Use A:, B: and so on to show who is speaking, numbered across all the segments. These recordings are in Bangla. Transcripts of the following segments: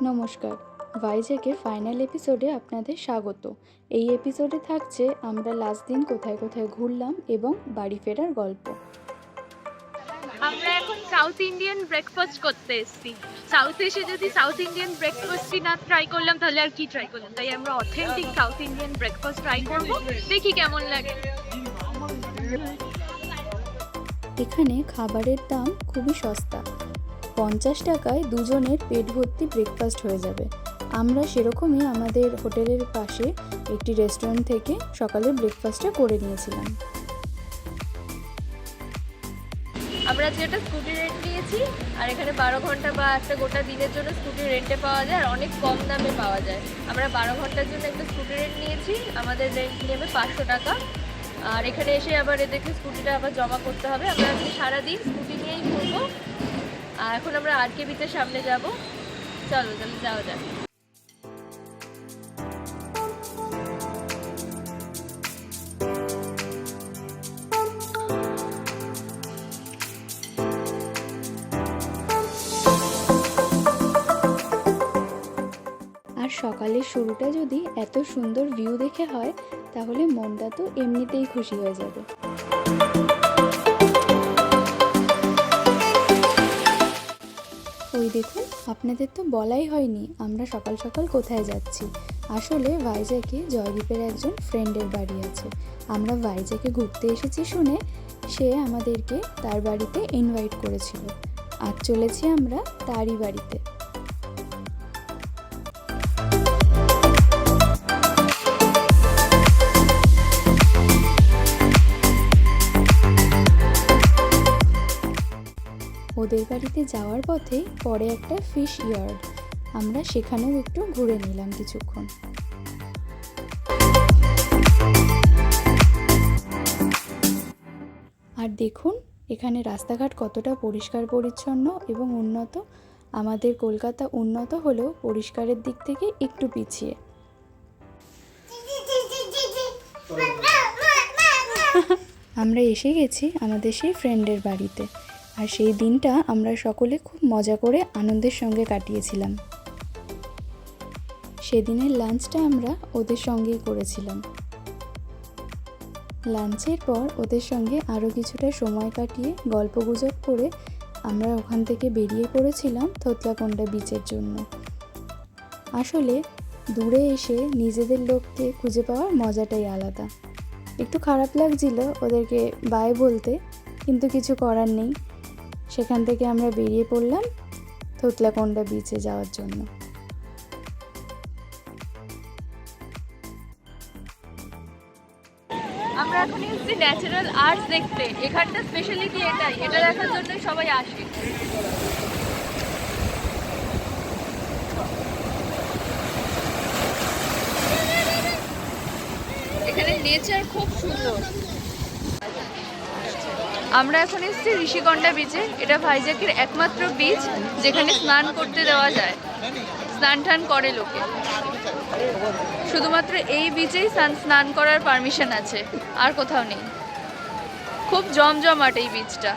A: নমস্কার, ভাইজ্যাকের ফাইনাল এপিসোডে আপনাদের স্বাগত। এই এপিসোডে থাকছে আমরা লাস্ট দিন কোথায় কোথায় ঘুরলাম এবং বাড়ি ফেরার গল্প।
B: আমরা এখন সাউথ ইন্ডিয়ান ব্রেকফাস্ট করতে এসেছি। সাউথ এসে যদি সাউথ ইন্ডিয়ান ব্রেকফাস্টই না ট্রাই করলাম তাহলে আর কি ট্রাই করলাম, তাই আমরা authentic south Indian breakfast try করবো, দেখি কেমন লাগে।
A: এখানে খাবারের দাম খুবই সস্তা, 50 টাকায় দুজনের পেট ভর্তি ব্রেকফাস্ট হয়ে যাবে। আমরা সেরকমই আমাদের হোটেলের পাশে একটি রেস্টুরেন্ট থেকে সকালের ব্রেকফাস্টটা করে নিয়েছিলাম।
B: আমরা যেটা স্কুটি রেন্ট নিয়েছি, আর এখানে 12 ঘন্টা বা একটা গোটা দিনের জন্য স্কুটি রেন্টে পাওয়া যায়, আর অনেক কম দামে পাওয়া যায়। আমরা 12 ঘন্টার জন্য একটা স্কুটি রেন্ট নিয়েছি, আমাদের রেন্ট নেবে 500 টাকা। আর এখানে এসে আবার এদেরকে স্কুটিটা আবার জমা করতে হবে। আমরা আজকে সারাদিন স্কুটি নিয়েই ঘুরবো। আর এখন আমরা আরকেবিতে সামনে যাব, চলো তাহলে যাওয়া যাক।
A: আর সকালের শুরুটা যদি এত সুন্দর ভিউ দেখে হয় তাহলে মনটা তো এমনিতেই খুশি হয়ে যাবে। ওই দেখুন, আপনাদের তো বলাই হয়নি আমরা সকাল সকাল কোথায় যাচ্ছি। আসলে ভাইজ্যাকে জয়দীপের একজন ফ্রেন্ডের বাড়ি আছে। আমরা ভাইজ্যাকে ঘুরতে এসেছি শুনে সে আমাদেরকে তার বাড়িতে ইনভাইট করেছিল। আজ চলেছি আমরা তারই বাড়িতে। ওদের বাড়িতে যাওয়ার পথে পরে একটা ফিশ ইয়ার্ড, আমরা সেখানেও একটু ঘুরে নিলাম কিছুক্ষণ। আর দেখুন এখানে রাস্তাঘাট কতটা পরিষ্কার পরিচ্ছন্ন এবং উন্নত। আমাদের কলকাতা উন্নত হলেও পরিষ্কারের দিক থেকে একটু পিছিয়ে। আমরা এসে গেছি আমাদের সেই ফ্রেন্ডের বাড়িতে, আর সেই দিনটা আমরা সকলে খুব মজা করে আনন্দের সঙ্গে কাটিয়েছিলাম। সেদিনের লাঞ্চটা আমরা ওদের সঙ্গেই করেছিলাম। লাঞ্চের পর ওদের সঙ্গে আরও কিছুটা সময় কাটিয়ে গল্পগুজব করে আমরা ওখান থেকে বেরিয়ে পড়েছিলাম থোতলাকোন্ডা বিচের জন্য। আসলে দূরে এসে নিজেদের লোককে খুঁজে পাওয়ার মজাটাই আলাদা। একটু খারাপ লাগছিল ওদেরকে বাই বলতে, কিন্তু কিছু করার নেই। সেখান থেকে আমরা বেরিয়ে পড়লাম থোতলাকোন্ডা বিচে যাওয়ার জন্য।
B: আমরা এখন এসেছি ন্যাচারাল আর্টস দেখতে। এখানটা স্পেশালিটি এটাই, এটা দেখার জন্যই সবাই আসে। এখানে নেচার খুব সুন্দর। আমরা এখন এসেছি ঋষিকন্ডা বিচে। এটা ভাইজ্যাকের একমাত্র বিচ যেখানে স্নান করতে দেওয়া যায়, স্নান টান করে লোকে। শুধুমাত্র এই বিচেই স্নান করার পারমিশন আছে, আর কোথাও নেই। খুব জমজমাট এই বিচটা।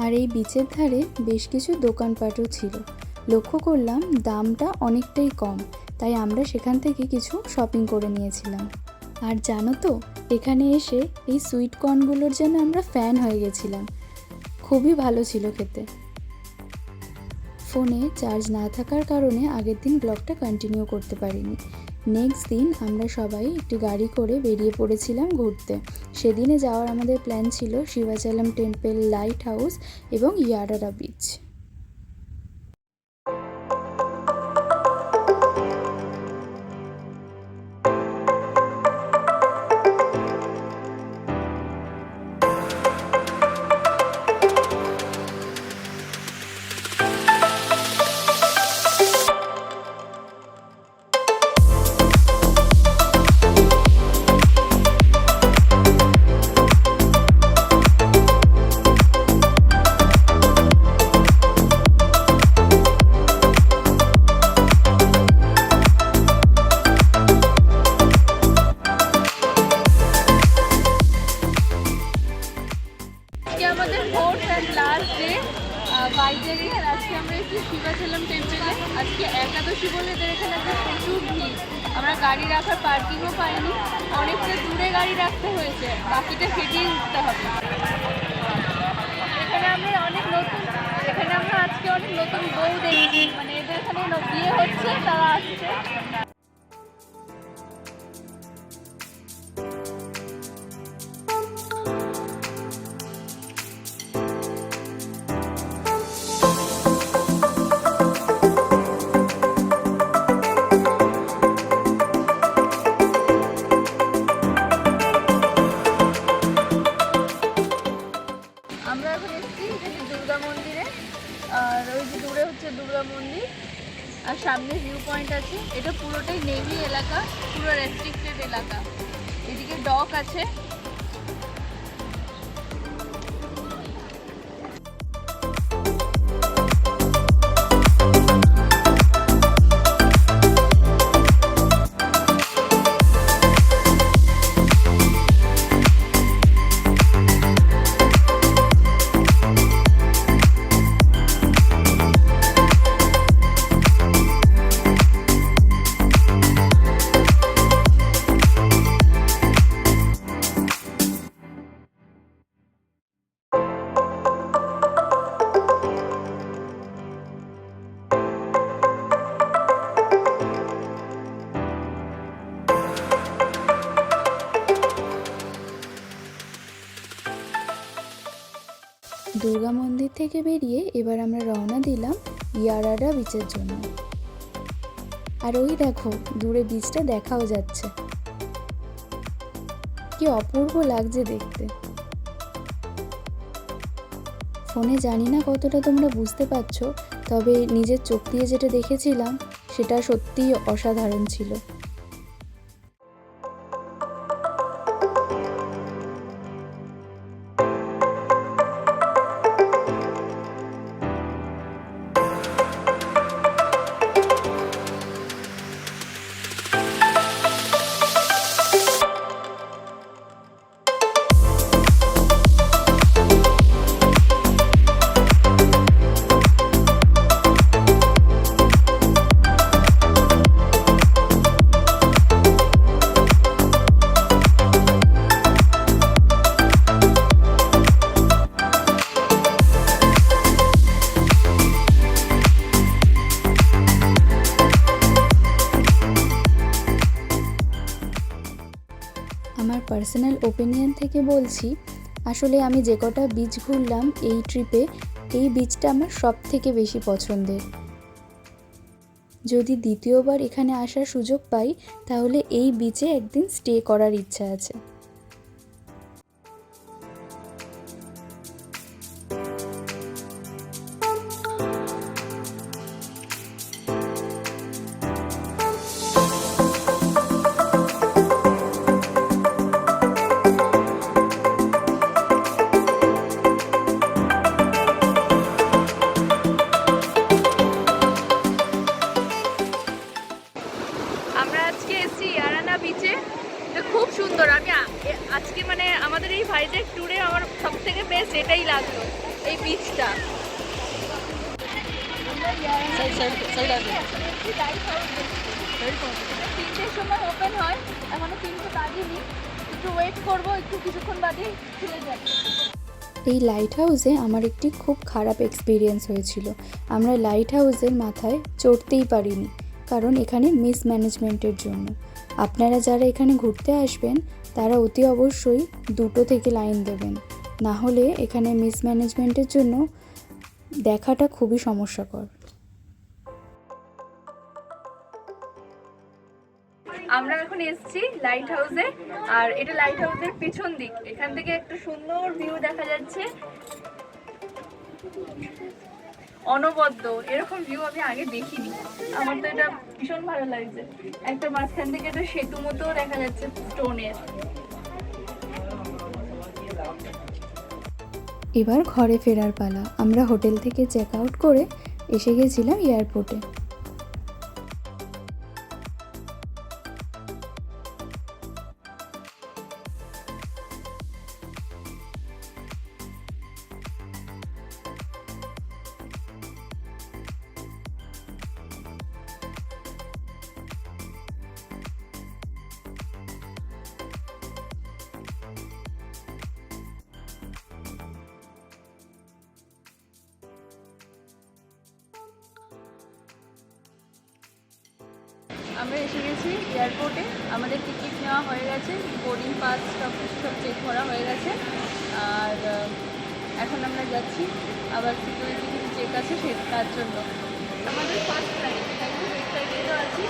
A: আর এই বিচের ধারে বেশ কিছু দোকানপাটও ছিল। লক্ষ্য করলাম দামটা অনেকটাই কম, তাই আমরা সেখান থেকে কিছু শপিং করে নিয়েছিলাম। আর জানো তো, এখানে এসে এই সুইট কর্নগুলোর জন্য আমরা ফ্যান হয়ে গেছিলাম। খুবই ভালো ছিল খেতে। ফোনে চার্জ না থাকার কারণে আগের দিন ব্লগটা কন্টিনিউ করতে পারিনি। নেক্সট দিন আমরা সবাই একটি গাড়ি করে বেরিয়ে পড়েছিলাম ঘুরতে। সেদিনে যাওয়ার আমাদের প্ল্যান ছিল শিবাচলম টেম্পল, লাইট হাউস এবং ইয়াডারা বিচ।
B: আজকে আমাদের ফোর্থ অ্যান্ড লাস্ট ডে বাইজারি, আর আজকে আমরা একটু শিবাচলম টেম্পেলে। আজকে একাদশী বলে এদের এখানে একটা প্রচুর ভিড়। আমরা গাড়ি রাখার পার্কিংও পাইনি, অনেকটা দূরে গাড়ি রাখতে হয়েছে, বাকিটা হেঁটেই উঠতে হবে। এখানে আমরা আজকে অনেক নতুন বউ দেখছি, মানে এদের এখানে বিয়ে হচ্ছে, তারা আসছে। আমরা এখন এসেছি এখানে দুর্গা মন্দিরে, আর ওই যে দূরে হচ্ছে দুর্গা মন্দির, আর সামনে ভিউ পয়েন্ট আছে। এটা পুরোটাই নেভি এলাকা, পুরো রেস্ট্রিক্টেড এলাকা। এদিকে ডক আছে।
A: দুর্গা মন্দির থেকে বেরিয়ে এবার আমরা রওনা দিলাম ইয়ারাডা বিচের জন্য। আর ওই দেখো দূরে বিচটা দেখাও যাচ্ছে, কি অপূর্ব লাগছে দেখতে। ফোনে জানি না কতটা তোমরা বুঝতে পারছো, তবে নিজের চোখ দিয়ে যেটা দেখেছিলাম সেটা সত্যিই অসাধারণ ছিল। আমার পার্সোনাল ওপিনিয়ন থেকে বলছি, আসলে আমি যে কটা বিচ ঘুরলাম এই ট্রিপে, এই বিচটা আমার সব থেকে বেশি পছন্দের। যদি দ্বিতীয়বার এখানে আসার সুযোগ পাই তাহলে এই বিচে একদিন স্টে করার ইচ্ছা আছে।
B: খুব সুন্দর। আমি আজকে মানে আমাদের এই ভাইজ্যাক ট্যুরে আমার সব থেকে বেস্ট এটাই লাগলো, এই বিচটা। তিনটের সময় ওপেন হয়, এখনো 3টে বাজেনি, একটু ওয়েট করবো, একটু কিছুক্ষণ বাদে খুলে যাবে।
A: এই লাইট হাউসে আমার একটি খুব খারাপ এক্সপিরিয়েন্স হয়েছিল। আমরা লাইট হাউসের মাথায় চড়তেই পারিনি, কারণ এখানে মিসম্যানেজমেন্টের জন্য। আপনারা যারা এখানে ঘুরতে আসবেন তারা অতি অবশ্যই 2টো থেকে লাইন দেবেন, না হলে এখানে মিসম্যানেজমেন্টের জন্য দেখাটা খুবই সমস্যাকর।
B: আমরা এখন এসেছি লাইট হাউসে, আর এটা লাইট হাউসের পিছন দিক। এখান থেকে একটা সুন্দর ভিউ দেখা যাচ্ছে, অনবদ্য। এরকম ভিউ আমি আগে দেখিনি, আমার তো এটা ভীষণ ভালো লাগছে। একটা মাঝখান থেকে একটা সেতু মতো দেখা যাচ্ছে স্টোনের।
A: এবার ঘরে ফেরার পালা। আমরা হোটেল থেকে চেক আউট করে এসে গেছিলাম এয়ারপোর্টে।
B: আমরা এসে গেছি এয়ারপোর্টে। আমাদের টিকিট নেওয়া হয়ে গেছে, বোর্ডিং পাস সব চেক করা হয়ে গেছে। আর এখন আমরা যাচ্ছি আবার সিকিউরিটি কিছু চেক আছে তার জন্য। আমাদের ফার্স্ট ফ্লাইট, তাই খুব এক্সাইটেডও আছি,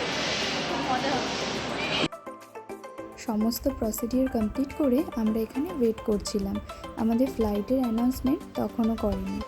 B: খুব মজা হচ্ছে।
A: সমস্ত প্রসিডিওর কমপ্লিট করে আমরা এখানে ওয়েট করছিলাম। আমাদের ফ্লাইটের অ্যানাউন্সমেন্ট তখনও করেনি।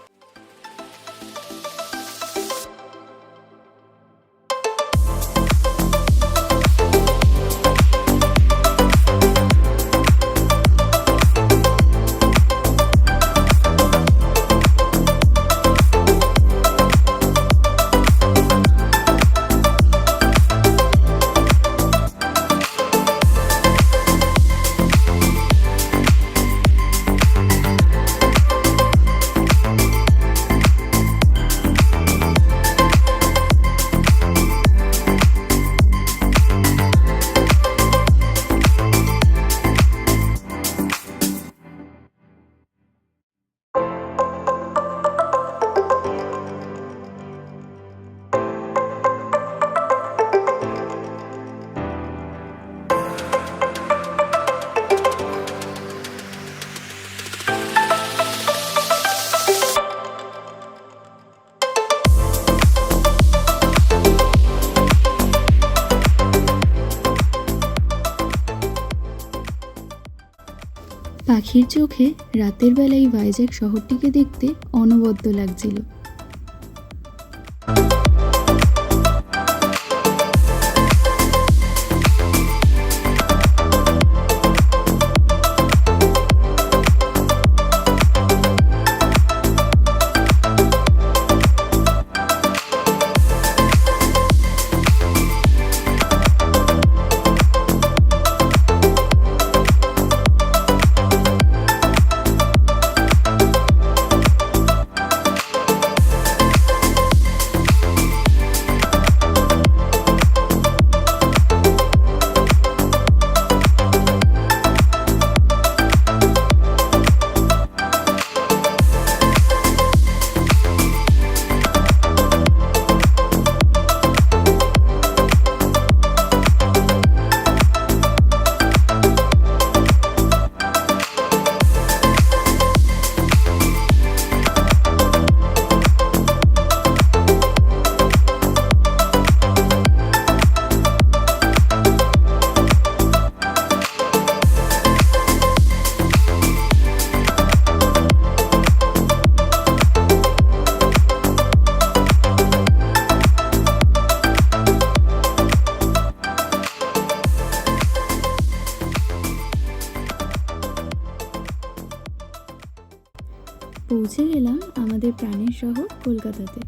A: পাখির চোখে রাতের বেলায় ভাইজ্যাক শহরটিকে দেখতে অনবদ্য লাগছিল। পৌঁছে গেলাম আমাদের প্রাণের শহর কলকাতাতে।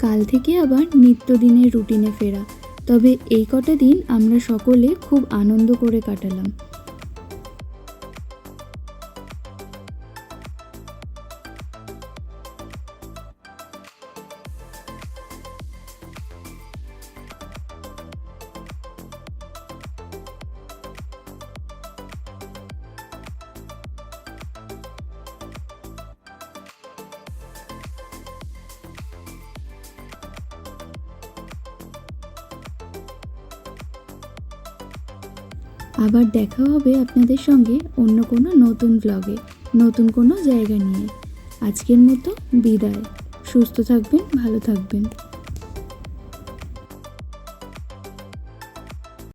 A: কাল থেকে আবার নিত্যদিনের রুটিনে ফেরা, তবে এই কটা দিন আমরা সকলে খুব আনন্দ করে কাটালাম। আবার দেখা হবে আপনাদের সঙ্গে অন্য কোনো নতুন ব্লগে, নতুন কোনো জায়গা নিয়ে। আজকের মতো বিদায়। সুস্থ থাকবেন, ভালো থাকবেন।